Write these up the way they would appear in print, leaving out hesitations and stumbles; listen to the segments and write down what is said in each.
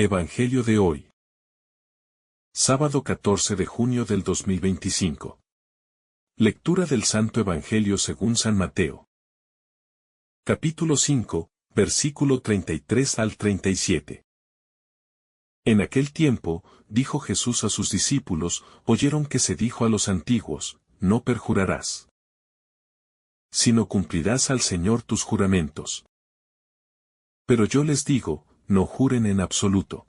Evangelio de hoy. Sábado 14 de junio del 2025. Lectura del Santo Evangelio según San Mateo. Capítulo 5, versículo 33 al 37. En aquel tiempo, dijo Jesús a sus discípulos, oyeron que se dijo a los antiguos, no perjurarás, sino cumplirás al Señor tus juramentos. Pero yo les digo, no juren en absoluto.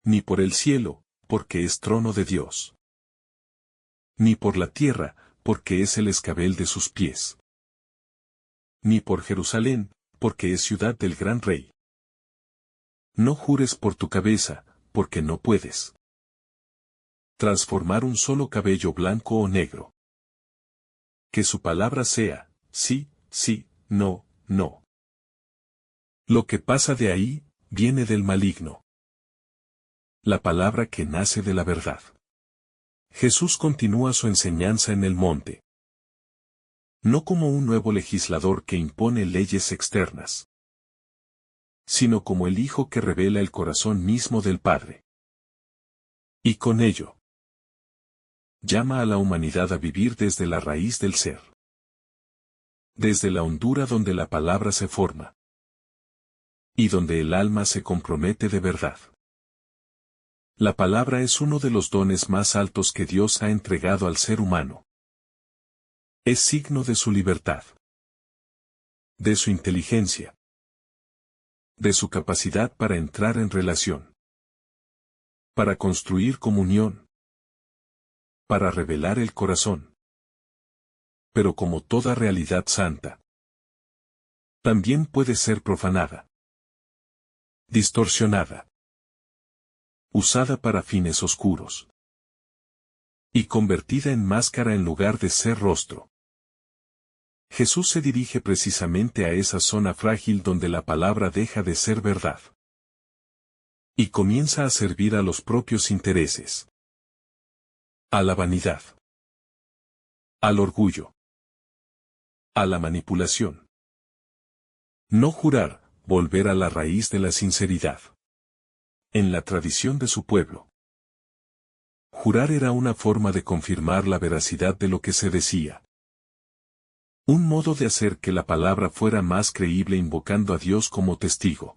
Ni por el cielo, porque es trono de Dios. Ni por la tierra, porque es el escabel de sus pies. Ni por Jerusalén, porque es ciudad del gran rey. No jures por tu cabeza, porque no puedes transformar un solo cabello blanco o negro. Que su palabra sea, sí, sí, no, no. Lo que pasa de ahí, viene del maligno. La palabra que nace de la verdad. Jesús continúa su enseñanza en el monte. No como un nuevo legislador que impone leyes externas, sino como el Hijo que revela el corazón mismo del Padre. Y con ello, llama a la humanidad a vivir desde la raíz del ser. Desde la hondura donde la palabra se forma. Y donde el alma se compromete de verdad. La palabra es uno de los dones más altos que Dios ha entregado al ser humano. Es signo de su libertad. De su inteligencia. De su capacidad para entrar en relación. Para construir comunión. Para revelar el corazón. Pero como toda realidad santa, también puede ser profanada. Distorsionada. Usada para fines oscuros. Y convertida en máscara en lugar de ser rostro. Jesús se dirige precisamente a esa zona frágil donde la palabra deja de ser verdad. Y comienza a servir a los propios intereses. A la vanidad. Al orgullo. A la manipulación. No jurar, volver a la raíz de la sinceridad. En la tradición de su pueblo, jurar era una forma de confirmar la veracidad de lo que se decía. Un modo de hacer que la palabra fuera más creíble invocando a Dios como testigo.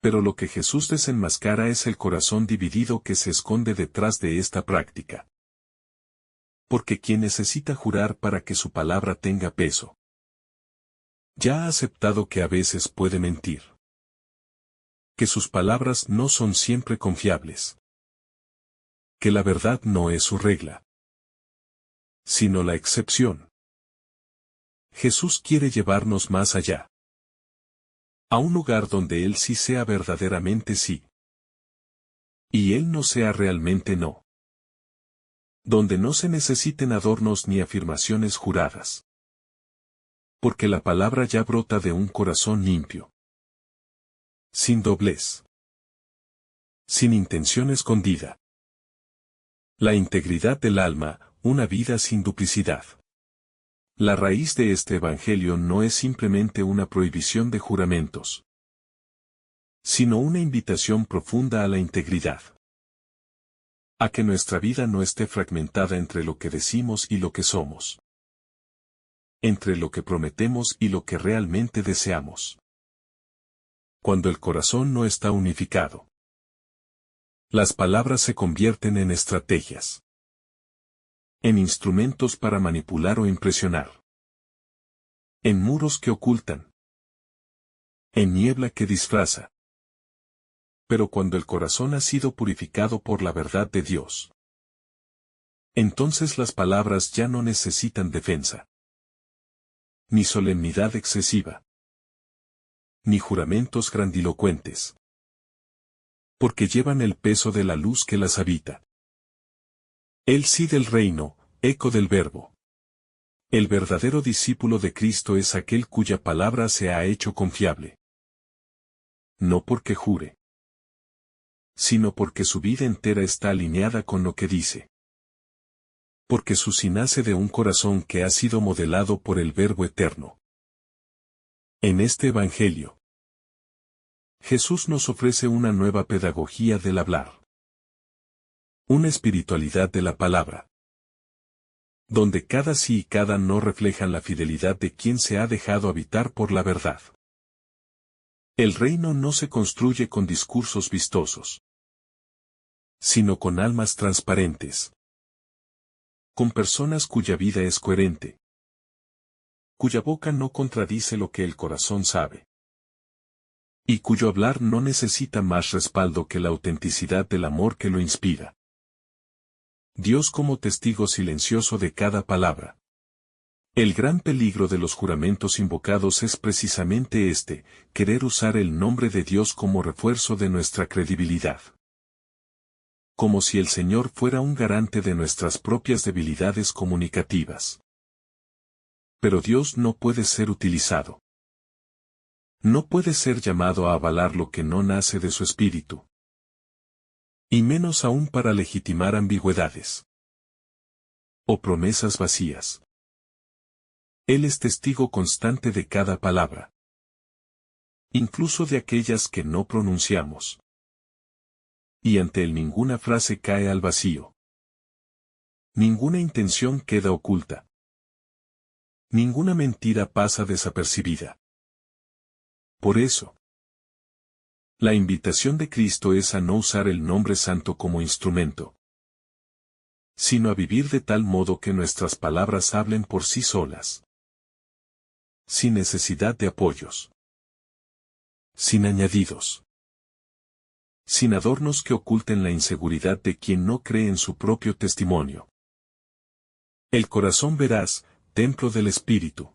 Pero lo que Jesús desenmascara es el corazón dividido que se esconde detrás de esta práctica. Porque quien necesita jurar para que su palabra tenga peso, ya ha aceptado que a veces puede mentir. Que sus palabras no son siempre confiables. Que la verdad no es su regla, sino la excepción. Jesús quiere llevarnos más allá. A un lugar donde Él sí sea verdaderamente sí. Y Él no sea realmente no. Donde no se necesiten adornos ni afirmaciones juradas. Porque la palabra ya brota de un corazón limpio. Sin doblez. Sin intención escondida. La integridad del alma, una vida sin duplicidad. La raíz de este Evangelio no es simplemente una prohibición de juramentos, sino una invitación profunda a la integridad. A que nuestra vida no esté fragmentada entre lo que decimos y lo que somos. Entre lo que prometemos y lo que realmente deseamos. Cuando el corazón no está unificado, las palabras se convierten en estrategias. En instrumentos para manipular o impresionar. En muros que ocultan. En niebla que disfraza. Pero cuando el corazón ha sido purificado por la verdad de Dios, entonces las palabras ya no necesitan defensa. Ni solemnidad excesiva. Ni juramentos grandilocuentes. Porque llevan el peso de la luz que las habita. El sí del reino, eco del verbo. El verdadero discípulo de Cristo es aquel cuya palabra se ha hecho confiable. No porque jure, sino porque su vida entera está alineada con lo que dice. Porque su sí nace de un corazón que ha sido modelado por el Verbo eterno. En este Evangelio, Jesús nos ofrece una nueva pedagogía del hablar. Una espiritualidad de la palabra, donde cada sí y cada no reflejan la fidelidad de quien se ha dejado habitar por la verdad. El reino no se construye con discursos vistosos, sino con almas transparentes, con personas cuya vida es coherente, cuya boca no contradice lo que el corazón sabe, y cuyo hablar no necesita más respaldo que la autenticidad del amor que lo inspira. Dios como testigo silencioso de cada palabra. El gran peligro de los juramentos invocados es precisamente este, querer usar el nombre de Dios como refuerzo de nuestra credibilidad. Como si el Señor fuera un garante de nuestras propias debilidades comunicativas. Pero Dios no puede ser utilizado. No puede ser llamado a avalar lo que no nace de su espíritu. Y menos aún para legitimar ambigüedades o promesas vacías. Él es testigo constante de cada palabra, incluso de aquellas que no pronunciamos. Y ante él ninguna frase cae al vacío. Ninguna intención queda oculta. Ninguna mentira pasa desapercibida. Por eso, la invitación de Cristo es a no usar el nombre santo como instrumento, sino a vivir de tal modo que nuestras palabras hablen por sí solas, sin necesidad de apoyos, sin añadidos, sin adornos que oculten la inseguridad de quien no cree en su propio testimonio. El corazón veraz, templo del espíritu.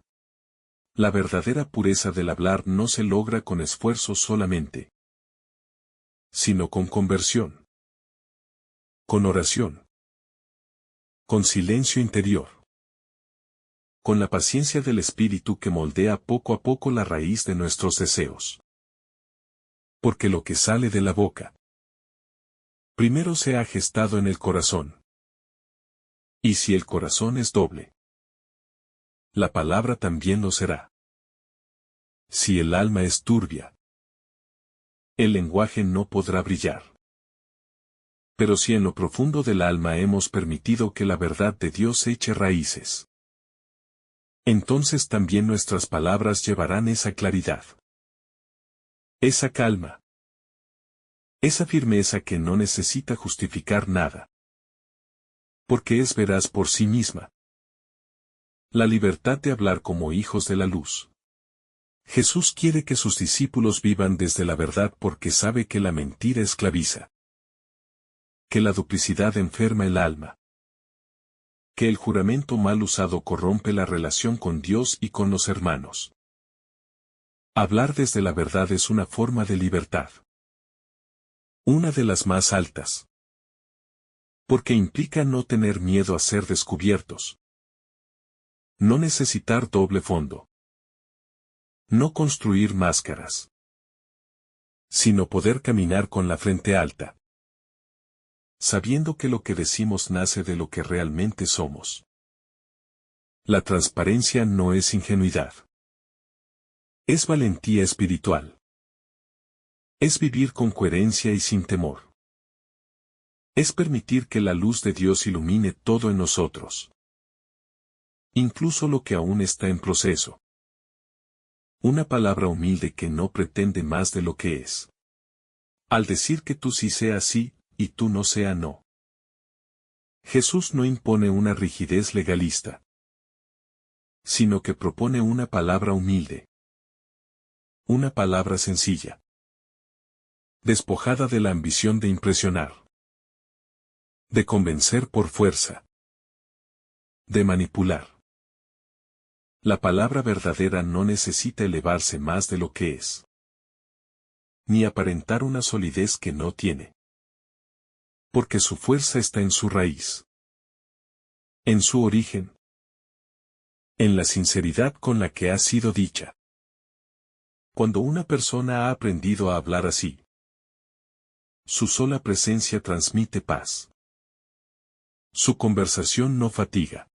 La verdadera pureza del hablar no se logra con esfuerzo solamente, sino con conversión, con oración, con silencio interior, con la paciencia del espíritu que moldea poco a poco la raíz de nuestros deseos. Porque lo que sale de la boca, primero se ha gestado en el corazón. Y si el corazón es doble, la palabra también lo será. Si el alma es turbia, el lenguaje no podrá brillar. Pero si en lo profundo del alma hemos permitido que la verdad de Dios eche raíces, entonces también nuestras palabras llevarán esa claridad, esa calma, esa firmeza que no necesita justificar nada, porque es veraz por sí misma. La libertad de hablar como hijos de la luz. Jesús quiere que sus discípulos vivan desde la verdad porque sabe que la mentira esclaviza, que la duplicidad enferma el alma, que el juramento mal usado corrompe la relación con Dios y con los hermanos. Hablar desde la verdad es una forma de libertad, una de las más altas, porque implica no tener miedo a ser descubiertos, no necesitar doble fondo, no construir máscaras, sino poder caminar con la frente alta, sabiendo que lo que decimos nace de lo que realmente somos. La transparencia no es ingenuidad. Es valentía espiritual. Es vivir con coherencia y sin temor. Es permitir que la luz de Dios ilumine todo en nosotros, incluso lo que aún está en proceso. Una palabra humilde que no pretende más de lo que es. Al decir que tú sí sea sí, y tú no sea no. Jesús no impone una rigidez legalista, sino que propone una palabra humilde. Una palabra sencilla, despojada de la ambición de impresionar, de convencer por fuerza, de manipular. La palabra verdadera no necesita elevarse más de lo que es, ni aparentar una solidez que no tiene, porque su fuerza está en su raíz, en su origen, en la sinceridad con la que ha sido dicha. Cuando una persona ha aprendido a hablar así, su sola presencia transmite paz. Su conversación no fatiga.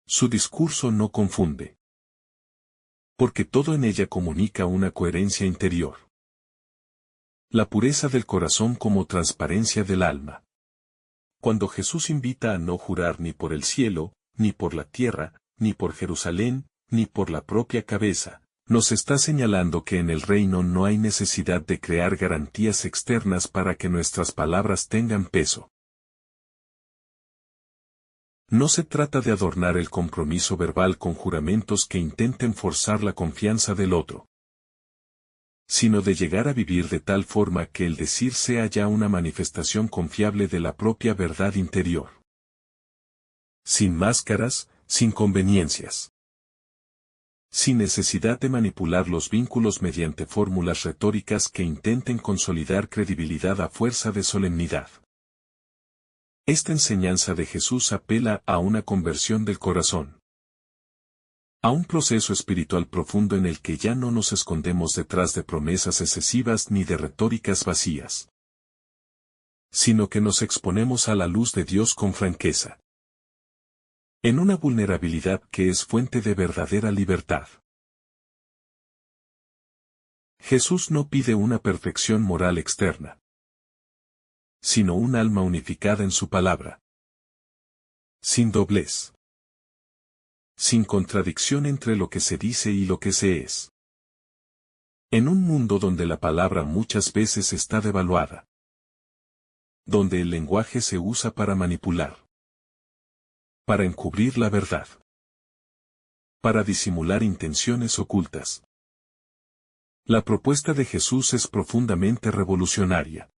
Su discurso no confunde. Porque todo en ella comunica una coherencia interior. La pureza del corazón como transparencia del alma. Cuando Jesús invita a no jurar ni por el cielo, ni por la tierra, ni por Jerusalén, ni por la propia cabeza, nos está señalando que en el reino no hay necesidad de crear garantías externas para que nuestras palabras tengan peso. No se trata de adornar el compromiso verbal con juramentos que intenten forzar la confianza del otro, sino de llegar a vivir de tal forma que el decir sea ya una manifestación confiable de la propia verdad interior. Sin máscaras, sin conveniencias. Sin necesidad de manipular los vínculos mediante fórmulas retóricas que intenten consolidar credibilidad a fuerza de solemnidad. Esta enseñanza de Jesús apela a una conversión del corazón. A un proceso espiritual profundo en el que ya no nos escondemos detrás de promesas excesivas ni de retóricas vacías, sino que nos exponemos a la luz de Dios con franqueza. En una vulnerabilidad que es fuente de verdadera libertad. Jesús no pide una perfección moral externa, sino un alma unificada en su palabra. Sin doblez. Sin contradicción entre lo que se dice y lo que se es. En un mundo donde la palabra muchas veces está devaluada. Donde el lenguaje se usa para manipular. Para encubrir la verdad. Para disimular intenciones ocultas. La propuesta de Jesús es profundamente revolucionaria.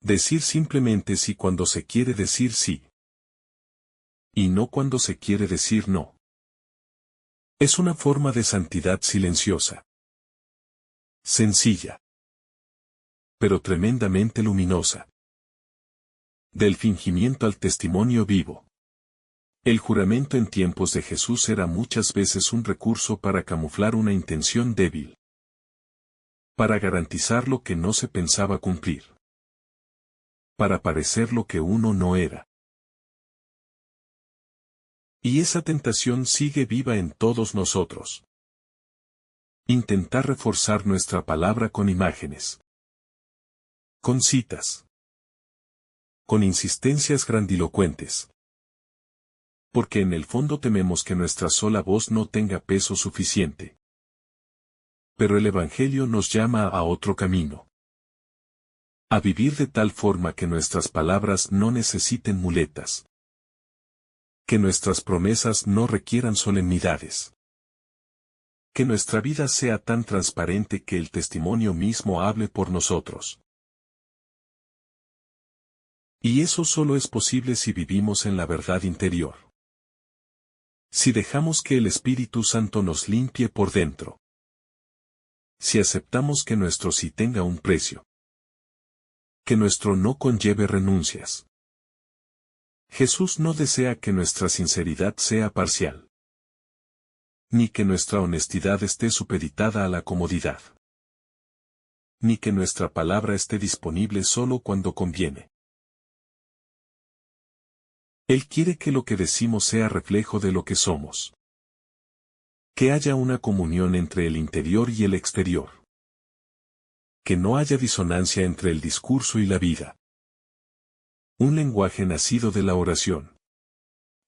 Decir simplemente sí cuando se quiere decir sí. Y no cuando se quiere decir no. Es una forma de santidad silenciosa. Sencilla. Pero tremendamente luminosa. Del fingimiento al testimonio vivo. El juramento en tiempos de Jesús era muchas veces un recurso para camuflar una intención débil. Para garantizar lo que no se pensaba cumplir. Para parecer lo que uno no era. Y esa tentación sigue viva en todos nosotros. Intentar reforzar nuestra palabra con imágenes. Con citas. Con insistencias grandilocuentes. Porque en el fondo tememos que nuestra sola voz no tenga peso suficiente. Pero el Evangelio nos llama a otro camino. A vivir de tal forma que nuestras palabras no necesiten muletas. Que nuestras promesas no requieran solemnidades. Que nuestra vida sea tan transparente que el testimonio mismo hable por nosotros. Y eso solo es posible si vivimos en la verdad interior. Si dejamos que el Espíritu Santo nos limpie por dentro. Si aceptamos que nuestro sí tenga un precio. Que nuestro no conlleve renuncias. Jesús no desea que nuestra sinceridad sea parcial. Ni que nuestra honestidad esté supeditada a la comodidad. Ni que nuestra palabra esté disponible solo cuando conviene. Él quiere que lo que decimos sea reflejo de lo que somos. Que haya una comunión entre el interior y el exterior. Que no haya disonancia entre el discurso y la vida. Un lenguaje nacido de la oración.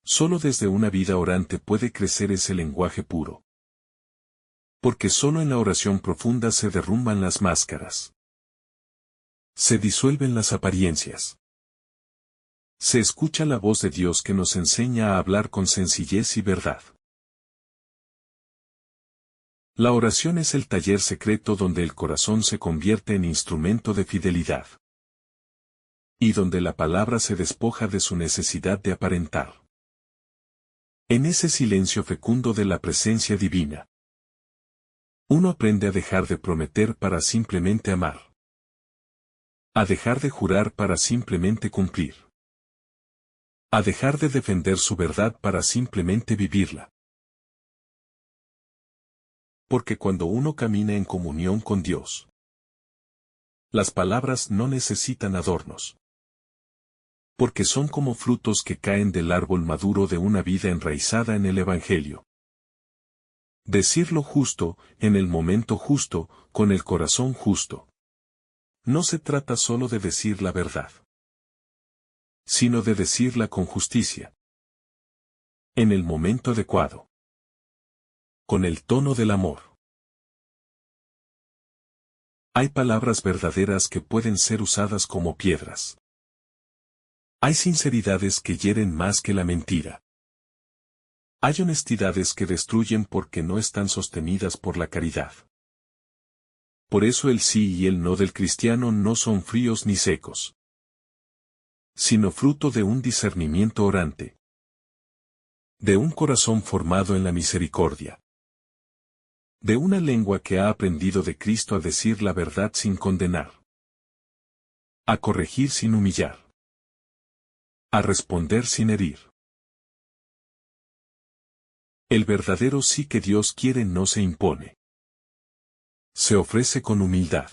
Solo desde una vida orante puede crecer ese lenguaje puro. Porque solo en la oración profunda se derrumban las máscaras. Se disuelven las apariencias. Se escucha la voz de Dios que nos enseña a hablar con sencillez y verdad. La oración es el taller secreto donde el corazón se convierte en instrumento de fidelidad. Y donde la palabra se despoja de su necesidad de aparentar. En ese silencio fecundo de la presencia divina. Uno aprende a dejar de prometer para simplemente amar. A dejar de jurar para simplemente cumplir. A dejar de defender su verdad para simplemente vivirla. Porque cuando uno camina en comunión con Dios, las palabras no necesitan adornos. Porque son como frutos que caen del árbol maduro de una vida enraizada en el Evangelio. Decir lo justo, en el momento justo, con el corazón justo. No se trata solo de decir la verdad, sino de decirla con justicia. En el momento adecuado. Con el tono del amor. Hay palabras verdaderas que pueden ser usadas como piedras. Hay sinceridades que hieren más que la mentira. Hay honestidades que destruyen porque no están sostenidas por la caridad. Por eso el sí y el no del cristiano no son fríos ni secos, sino fruto de un discernimiento orante, de un corazón formado en la misericordia, de una lengua que ha aprendido de Cristo a decir la verdad sin condenar, a corregir sin humillar, a responder sin herir. El verdadero sí que Dios quiere no se impone. Se ofrece con humildad.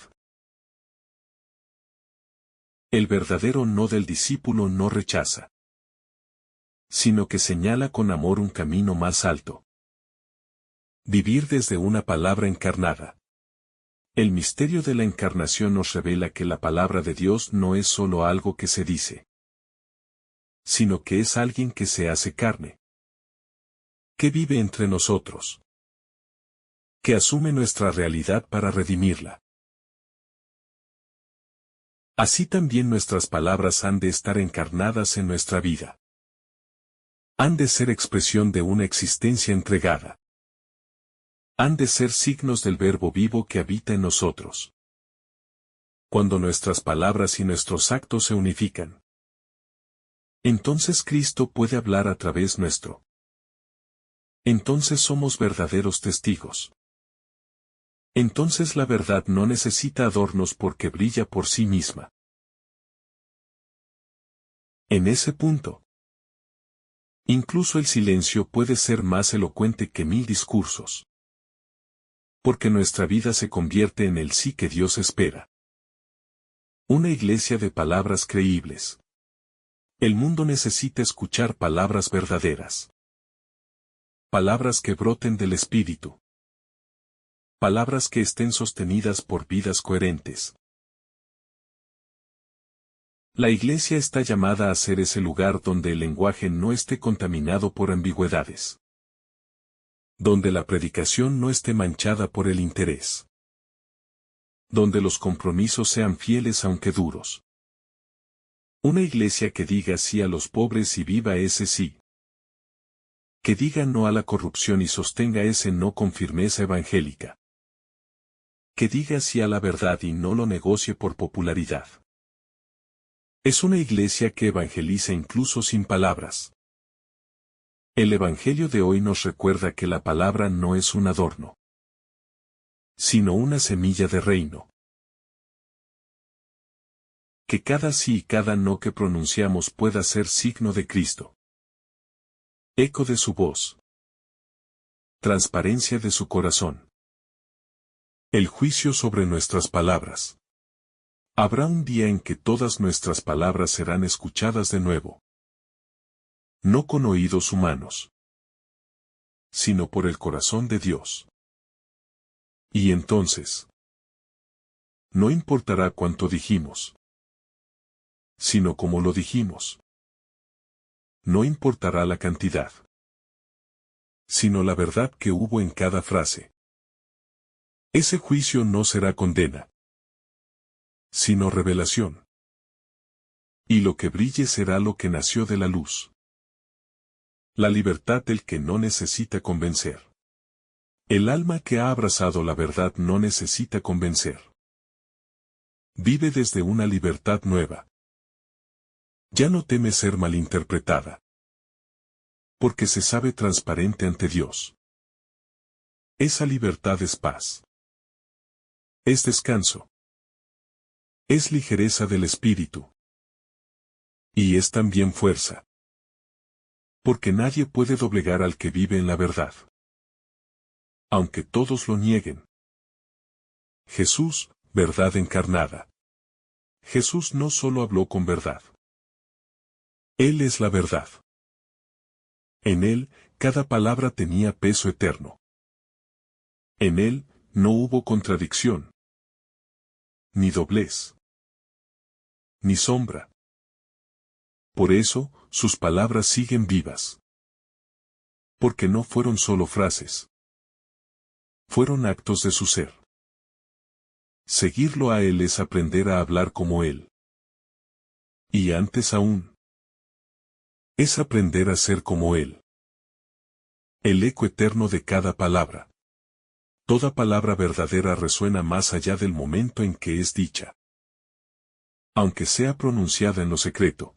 El verdadero no del discípulo no rechaza, sino que señala con amor un camino más alto. Vivir desde una palabra encarnada. El misterio de la encarnación nos revela que la palabra de Dios no es solo algo que se dice, sino que es alguien que se hace carne, que vive entre nosotros, que asume nuestra realidad para redimirla. Así también nuestras palabras han de estar encarnadas en nuestra vida. Han de ser expresión de una existencia entregada. Han de ser signos del Verbo vivo que habita en nosotros. Cuando nuestras palabras y nuestros actos se unifican, entonces Cristo puede hablar a través nuestro. Entonces somos verdaderos testigos. Entonces la verdad no necesita adornos porque brilla por sí misma. En ese punto, incluso el silencio puede ser más elocuente que 1000 discursos. Porque nuestra vida se convierte en el sí que Dios espera. Una iglesia de palabras creíbles. El mundo necesita escuchar palabras verdaderas. Palabras que broten del Espíritu. Palabras que estén sostenidas por vidas coherentes. La iglesia está llamada a ser ese lugar donde el lenguaje no esté contaminado por ambigüedades. Donde la predicación no esté manchada por el interés. Donde los compromisos sean fieles aunque duros. Una iglesia que diga sí a los pobres y viva ese sí. Que diga no a la corrupción y sostenga ese no con firmeza evangélica. Que diga sí a la verdad y no lo negocie por popularidad. Es una iglesia que evangeliza incluso sin palabras. El Evangelio de hoy nos recuerda que la palabra no es un adorno, sino una semilla de reino. Que cada sí y cada no que pronunciamos pueda ser signo de Cristo. Eco de su voz. Transparencia de su corazón. El juicio sobre nuestras palabras. Habrá un día en que todas nuestras palabras serán escuchadas de nuevo. No con oídos humanos, sino por el corazón de Dios. Y entonces, no importará cuánto dijimos, sino cómo lo dijimos. No importará la cantidad, sino la verdad que hubo en cada frase. Ese juicio no será condena, sino revelación. Y lo que brille será lo que nació de la luz. La libertad del que no necesita convencer. El alma que ha abrazado la verdad no necesita convencer. Vive desde una libertad nueva. Ya no teme ser malinterpretada. Porque se sabe transparente ante Dios. Esa libertad es paz. Es descanso. Es ligereza del espíritu. Y es también fuerza. Porque nadie puede doblegar al que vive en la verdad. Aunque todos lo nieguen. Jesús, verdad encarnada. Jesús no solo habló con verdad. Él es la verdad. En él, cada palabra tenía peso eterno. En él, no hubo contradicción, ni doblez, ni sombra. Por eso, sus palabras siguen vivas. Porque no fueron solo frases. Fueron actos de su ser. Seguirlo a él es aprender a hablar como él. Y antes aún, es aprender a ser como él. El eco eterno de cada palabra. Toda palabra verdadera resuena más allá del momento en que es dicha. Aunque sea pronunciada en lo secreto.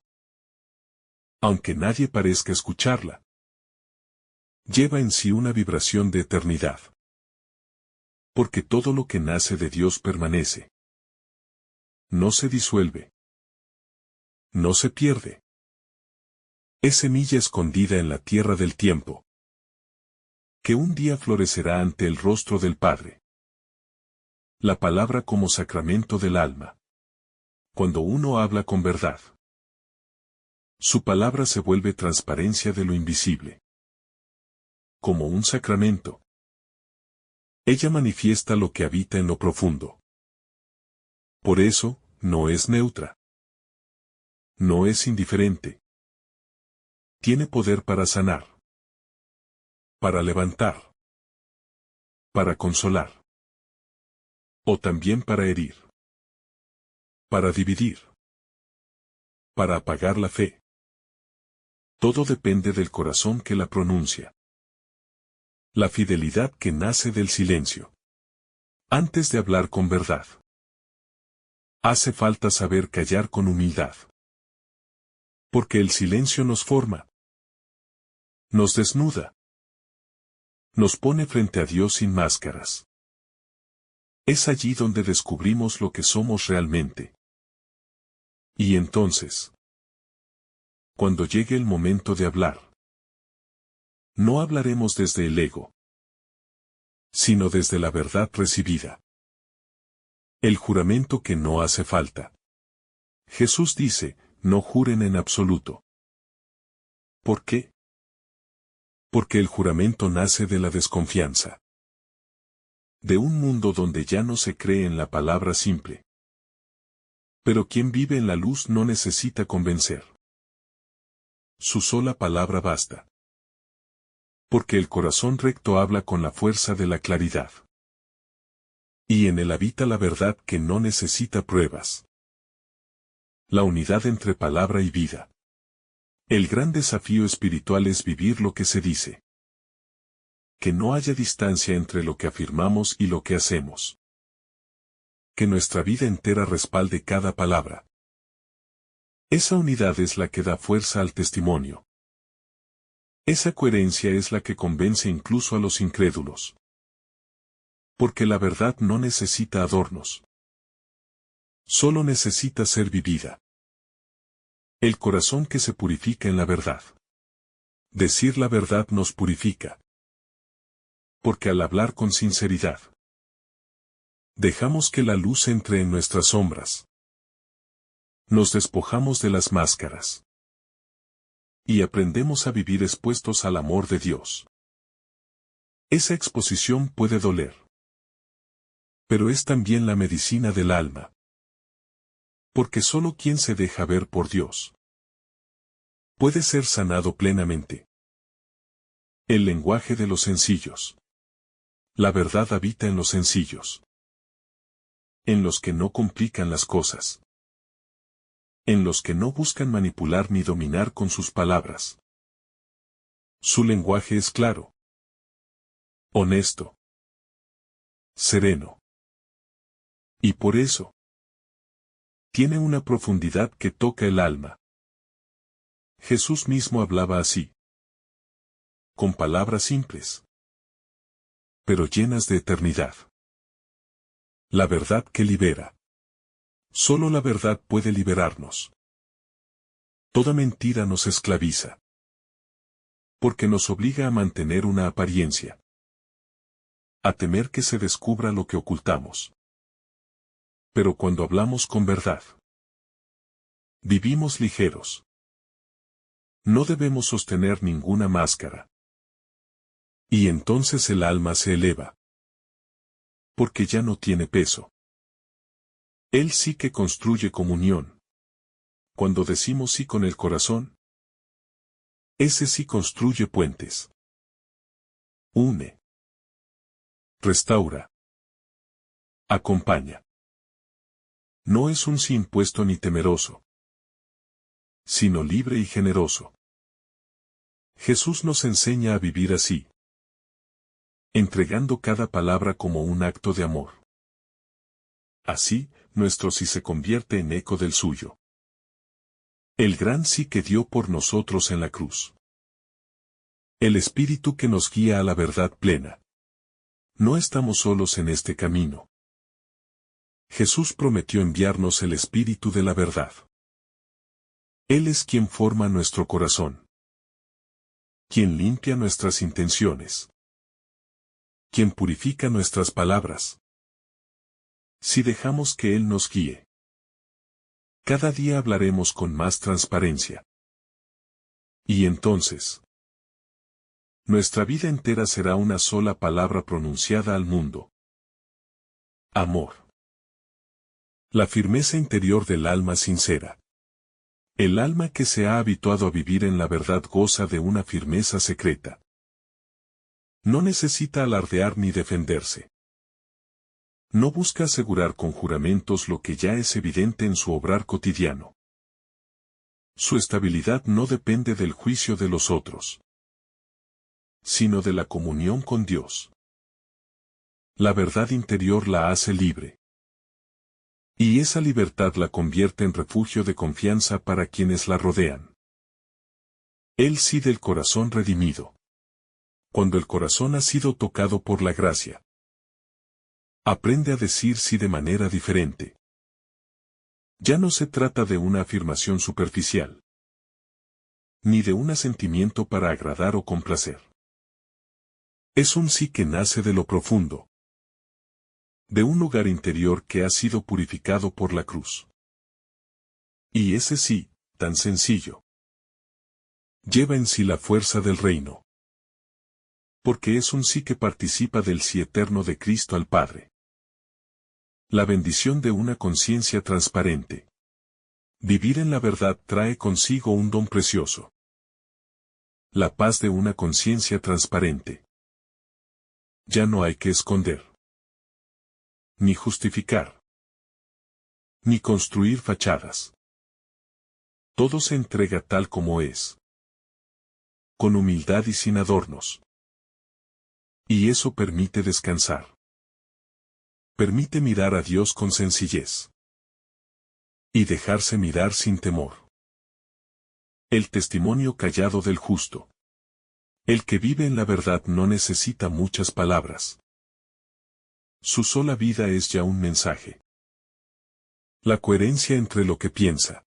Aunque nadie parezca escucharla. Lleva en sí una vibración de eternidad. Porque todo lo que nace de Dios permanece. No se disuelve. No se pierde. Es semilla escondida en la tierra del tiempo. Que un día florecerá ante el rostro del Padre. La palabra como sacramento del alma. Cuando uno habla con verdad. Su palabra se vuelve transparencia de lo invisible. Como un sacramento. Ella manifiesta lo que habita en lo profundo. Por eso, no es neutra. No es indiferente. Tiene poder para sanar. Para levantar. Para consolar. O también para herir. Para dividir. Para apagar la fe. Todo depende del corazón que la pronuncia. La fidelidad que nace del silencio. Antes de hablar con verdad. Hace falta saber callar con humildad. Porque el silencio nos forma. Nos desnuda. Nos pone frente a Dios sin máscaras. Es allí donde descubrimos lo que somos realmente. Y entonces, cuando llegue el momento de hablar, no hablaremos desde el ego, sino desde la verdad recibida. El juramento que no hace falta. Jesús dice, no juren en absoluto. ¿Por qué? Porque el juramento nace de la desconfianza. De un mundo donde ya no se cree en la palabra simple. Pero quien vive en la luz no necesita convencer. Su sola palabra basta. Porque el corazón recto habla con la fuerza de la claridad. Y en él habita la verdad que no necesita pruebas. La unidad entre palabra y vida. El gran desafío espiritual es vivir lo que se dice. Que no haya distancia entre lo que afirmamos y lo que hacemos. Que nuestra vida entera respalde cada palabra. Esa unidad es la que da fuerza al testimonio. Esa coherencia es la que convence incluso a los incrédulos. Porque la verdad no necesita adornos. Solo necesita ser vivida. El corazón que se purifica en la verdad. Decir la verdad nos purifica. Porque al hablar con sinceridad, dejamos que la luz entre en nuestras sombras. Nos despojamos de las máscaras. Y aprendemos a vivir expuestos al amor de Dios. Esa exposición puede doler. Pero es también la medicina del alma. Porque solo quien se deja ver por Dios puede ser sanado plenamente. El lenguaje de los sencillos. La verdad habita en los sencillos. En los que no complican las cosas. En los que no buscan manipular ni dominar con sus palabras. Su lenguaje es claro. Honesto. Sereno. Y por eso, tiene una profundidad que toca el alma. Jesús mismo hablaba así. Con palabras simples. Pero llenas de eternidad. La verdad que libera. Solo la verdad puede liberarnos. Toda mentira nos esclaviza. Porque nos obliga a mantener una apariencia. A temer que se descubra lo que ocultamos. Pero cuando hablamos con verdad, vivimos ligeros. No debemos sostener ninguna máscara. Y entonces el alma se eleva. porque ya no tiene peso. Él sí que construye comunión. Cuando decimos sí con el corazón, ese sí construye puentes. Une. Restaura. Acompaña. No es un sí impuesto ni temeroso, sino libre y generoso. Jesús nos enseña a vivir así, entregando cada palabra como un acto de amor. Así, nuestro sí se convierte en eco del suyo. El gran sí que dio por nosotros en la cruz. El Espíritu que nos guía a la verdad plena. No estamos solos en este camino. Jesús prometió enviarnos el Espíritu de la verdad. Él es quien forma nuestro corazón, quien limpia nuestras intenciones, quien purifica nuestras palabras. Si dejamos que Él nos guíe, cada día hablaremos con más transparencia. Y entonces, nuestra vida entera será una sola palabra pronunciada al mundo. Amor. La firmeza interior del alma sincera. El alma que se ha habituado a vivir en la verdad goza de una firmeza secreta. No necesita alardear ni defenderse. No busca asegurar con juramentos lo que ya es evidente en su obrar cotidiano. Su estabilidad no depende del juicio de los otros, sino de la comunión con Dios. La verdad interior la hace libre. Y esa libertad la convierte en refugio de confianza para quienes la rodean. El sí del corazón redimido. Cuando el corazón ha sido tocado por la gracia, aprende a decir sí de manera diferente. Ya no se trata de una afirmación superficial, ni de un asentimiento para agradar o complacer. Es un sí que nace de lo profundo, de un lugar interior que ha sido purificado por la cruz. Y ese sí, tan sencillo, lleva en sí la fuerza del reino. Porque es un sí que participa del sí eterno de Cristo al Padre. La bendición de una conciencia transparente. Vivir en la verdad trae consigo un don precioso. La paz de una conciencia transparente. Ya no hay que esconder, ni justificar, ni construir fachadas. Todo se entrega tal como es, con humildad y sin adornos. Y eso permite descansar. Permite mirar a Dios con sencillez. Y dejarse mirar sin temor. El testimonio callado del justo. El que vive en la verdad no necesita muchas palabras. Su sola vida es ya un mensaje. La coherencia entre lo que piensa,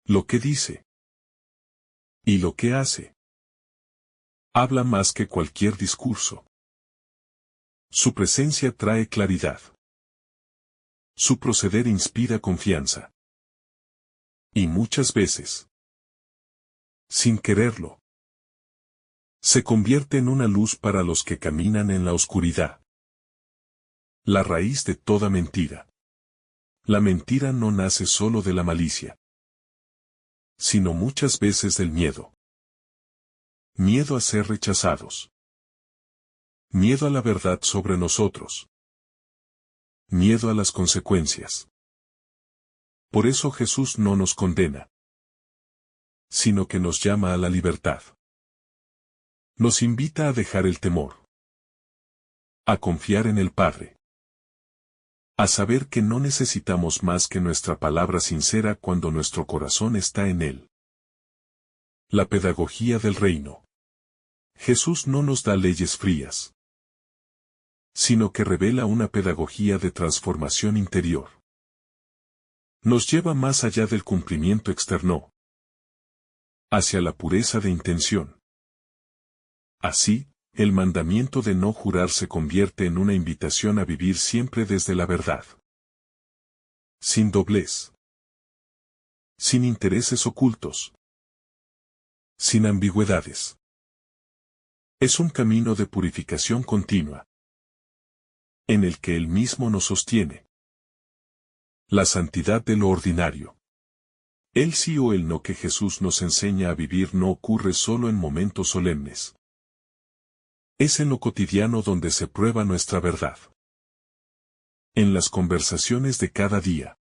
lo que dice y lo que hace. Habla más que cualquier discurso. Su presencia trae claridad. Su proceder inspira confianza. Y muchas veces, sin quererlo, se convierte en una luz para los que caminan en la oscuridad. La raíz de toda mentira. La mentira no nace solo de la malicia, sino muchas veces del miedo. Miedo a ser rechazados. Miedo a la verdad sobre nosotros. Miedo a las consecuencias. Por eso Jesús no nos condena, sino que nos llama a la libertad. Nos invita a dejar el temor, a confiar en el Padre, a saber que no necesitamos más que nuestra palabra sincera cuando nuestro corazón está en Él. La pedagogía del reino. Jesús no nos da leyes frías, sino que revela una pedagogía de transformación interior. Nos lleva más allá del cumplimiento externo, hacia la pureza de intención. Así, el mandamiento de no jurar se convierte en una invitación a vivir siempre desde la verdad. Sin doblez. Sin intereses ocultos. Sin ambigüedades. Es un camino de purificación continua. en el que Él mismo nos sostiene. La santidad de lo ordinario. El sí o el no que Jesús nos enseña a vivir no ocurre solo en momentos solemnes. Es en lo cotidiano donde se prueba nuestra verdad. En las conversaciones de cada día.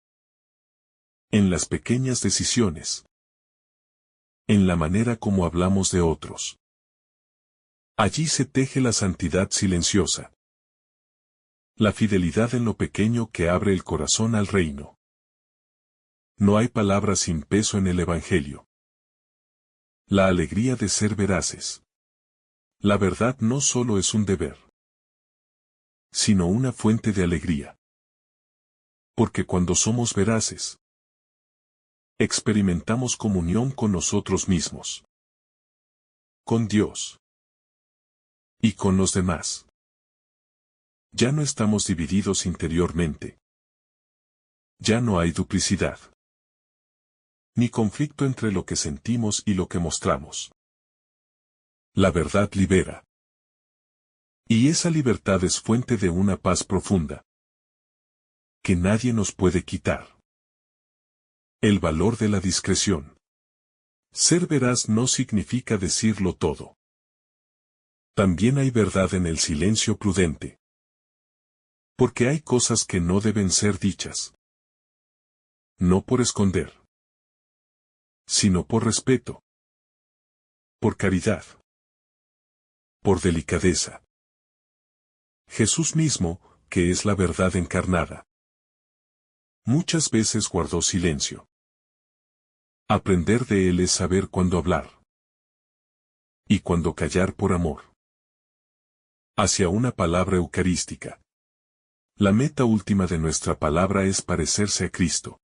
En las pequeñas decisiones. En la manera como hablamos de otros. Allí se teje la santidad silenciosa. La fidelidad en lo pequeño que abre el corazón al reino. No hay palabras sin peso en el Evangelio. La alegría de ser veraces. La verdad no solo es un deber, sino una fuente de alegría. Porque cuando somos veraces, experimentamos comunión con nosotros mismos, con Dios y con los demás. Ya no estamos divididos interiormente. Ya no hay duplicidad, ni conflicto entre lo que sentimos y lo que mostramos. La verdad libera. Y esa libertad es fuente de una paz profunda, que nadie nos puede quitar. El valor de la discreción. Ser veraz no significa decirlo todo. También hay verdad en el silencio prudente. Porque hay cosas que no deben ser dichas. No por esconder, sino por respeto, por caridad, por delicadeza. Jesús mismo, que es la verdad encarnada, muchas veces guardó silencio. Aprender de él es saber cuándo hablar y cuándo callar por amor. Hacia una palabra eucarística. La meta última de nuestra palabra es parecerse a Cristo.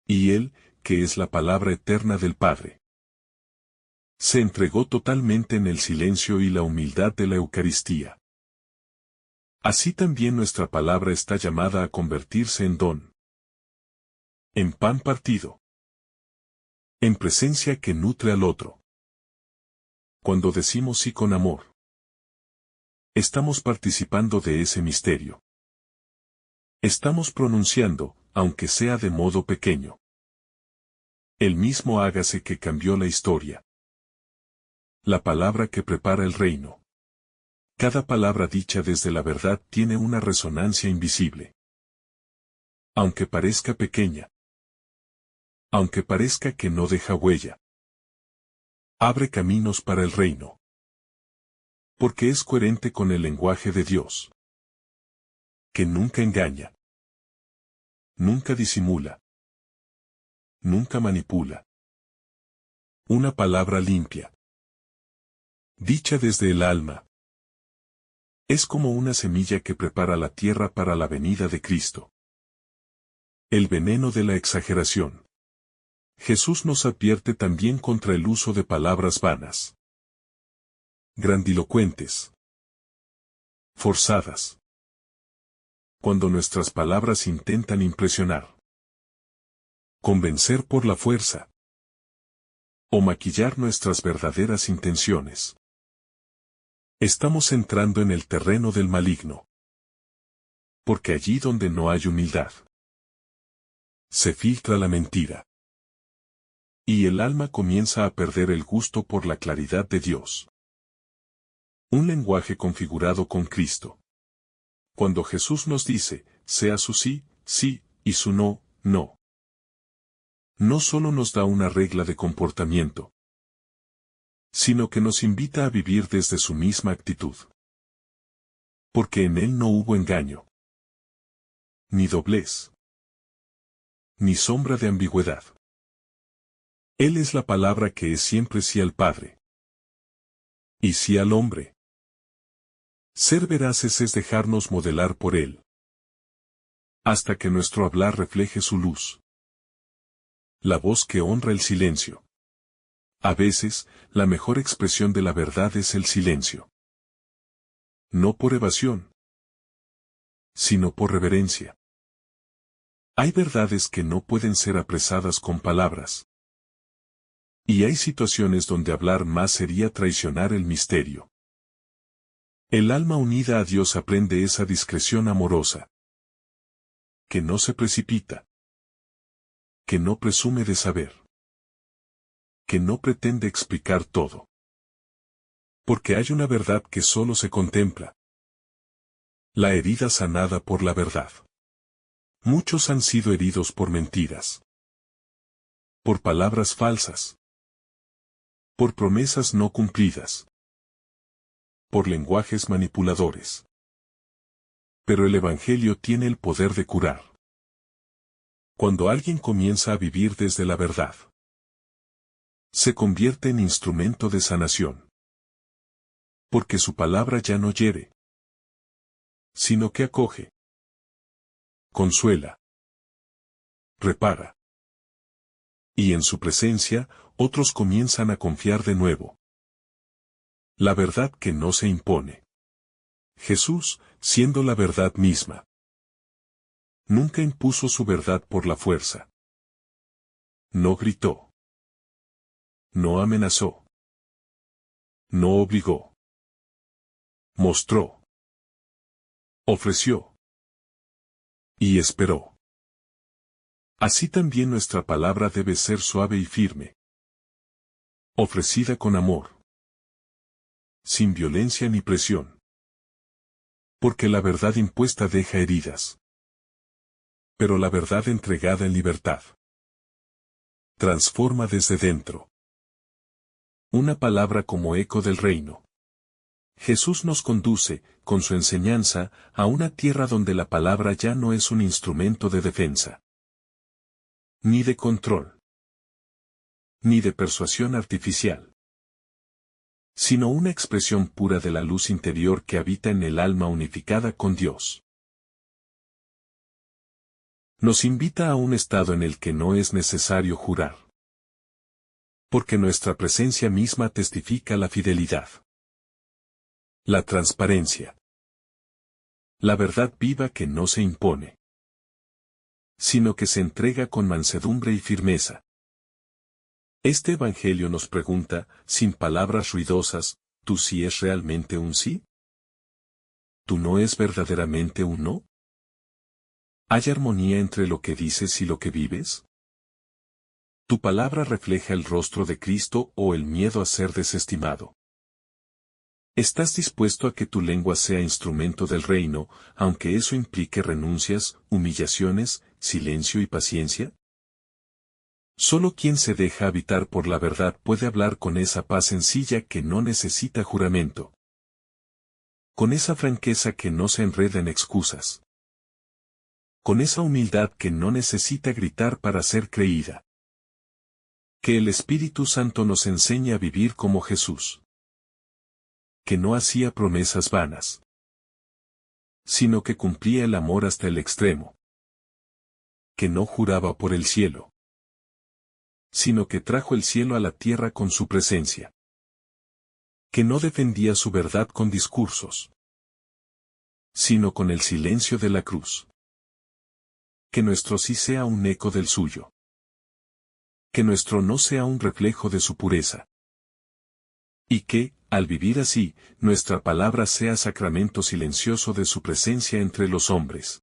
Y Él, que es la palabra eterna del Padre, se entregó totalmente en el silencio y la humildad de la Eucaristía. Así también nuestra palabra está llamada a convertirse en don, en pan partido, en presencia que nutre al otro. Cuando decimos sí con amor, estamos participando de ese misterio. Estamos pronunciando, aunque sea de modo pequeño, el mismo hágase que cambió la historia. La palabra que prepara el reino. Cada palabra dicha desde la verdad tiene una resonancia invisible. Aunque parezca pequeña. Aunque parezca que no deja huella. Abre caminos para el reino. Porque es coherente con el lenguaje de Dios. Que nunca engaña. Nunca disimula. Nunca manipula. Una palabra limpia. Dicha desde el alma. Es como una semilla que prepara la tierra para la venida de Cristo. El veneno de la exageración. Jesús nos advierte también contra el uso de palabras vanas, grandilocuentes, forzadas. Cuando nuestras palabras intentan impresionar, convencer por la fuerza, o maquillar nuestras verdaderas intenciones. Estamos entrando en el terreno del maligno. Porque allí donde no hay humildad, se filtra la mentira. Y el alma comienza a perder el gusto por la claridad de Dios. Un lenguaje configurado con Cristo. Cuando Jesús nos dice, sea su sí, sí, y su no, no. No solo nos da una regla de comportamiento, sino que nos invita a vivir desde su misma actitud. Porque en él no hubo engaño, ni doblez, ni sombra de ambigüedad. Él es la palabra que es siempre sí al Padre, y sí al hombre. Ser veraces es dejarnos modelar por él, hasta que nuestro hablar refleje su luz. La voz que honra el silencio. A veces, la mejor expresión de la verdad es el silencio. No por evasión, sino por reverencia. Hay verdades que no pueden ser apresadas con palabras. Y hay situaciones donde hablar más sería traicionar el misterio. El alma unida a Dios aprende esa discreción amorosa, que no se precipita, que no presume de saber, que no pretende explicar todo. Porque hay una verdad que solo se contempla. La herida sanada por la verdad. Muchos han sido heridos por mentiras, por palabras falsas, por promesas no cumplidas, por lenguajes manipuladores. Pero el Evangelio tiene el poder de curar. Cuando alguien comienza a vivir desde la verdad, se convierte en instrumento de sanación. Porque su palabra ya no hiere, sino que acoge, consuela, repara. Y en su presencia, otros comienzan a confiar de nuevo. La verdad que no se impone. Jesús, siendo la verdad misma, nunca impuso su verdad por la fuerza. No gritó. No amenazó. No obligó. Mostró. Ofreció. Y esperó. Así también nuestra palabra debe ser suave y firme. Ofrecida con amor. Sin violencia ni presión. Porque la verdad impuesta deja heridas. Pero la verdad entregada en libertad transforma desde dentro. Una palabra como eco del reino. Jesús nos conduce, con su enseñanza, a una tierra donde la palabra ya no es un instrumento de defensa, ni de control, ni de persuasión artificial, sino una expresión pura de la luz interior que habita en el alma unificada con Dios. Nos invita a un estado en el que no es necesario jurar, porque nuestra presencia misma testifica la fidelidad, la transparencia, la verdad viva que no se impone, sino que se entrega con mansedumbre y firmeza. Este Evangelio nos pregunta, sin palabras ruidosas, ¿tú sí es realmente un sí? ¿Tú no es verdaderamente un no? ¿Hay armonía entre lo que dices y lo que vives? ¿Tu palabra refleja el rostro de Cristo o el miedo a ser desestimado? ¿Estás dispuesto a que tu lengua sea instrumento del reino, aunque eso implique renuncias, humillaciones, silencio y paciencia? Solo quien se deja habitar por la verdad puede hablar con esa paz sencilla que no necesita juramento. Con esa franqueza que no se enreda en excusas. Con esa humildad que no necesita gritar para ser creída. Que el Espíritu Santo nos enseñe a vivir como Jesús. Que no hacía promesas vanas, sino que cumplía el amor hasta el extremo. Que no juraba por el cielo, sino que trajo el cielo a la tierra con su presencia. Que no defendía su verdad con discursos, sino con el silencio de la cruz. Que nuestro sí sea un eco del suyo. Que nuestro no sea un reflejo de su pureza. Y que, al vivir así, nuestra palabra sea sacramento silencioso de su presencia entre los hombres.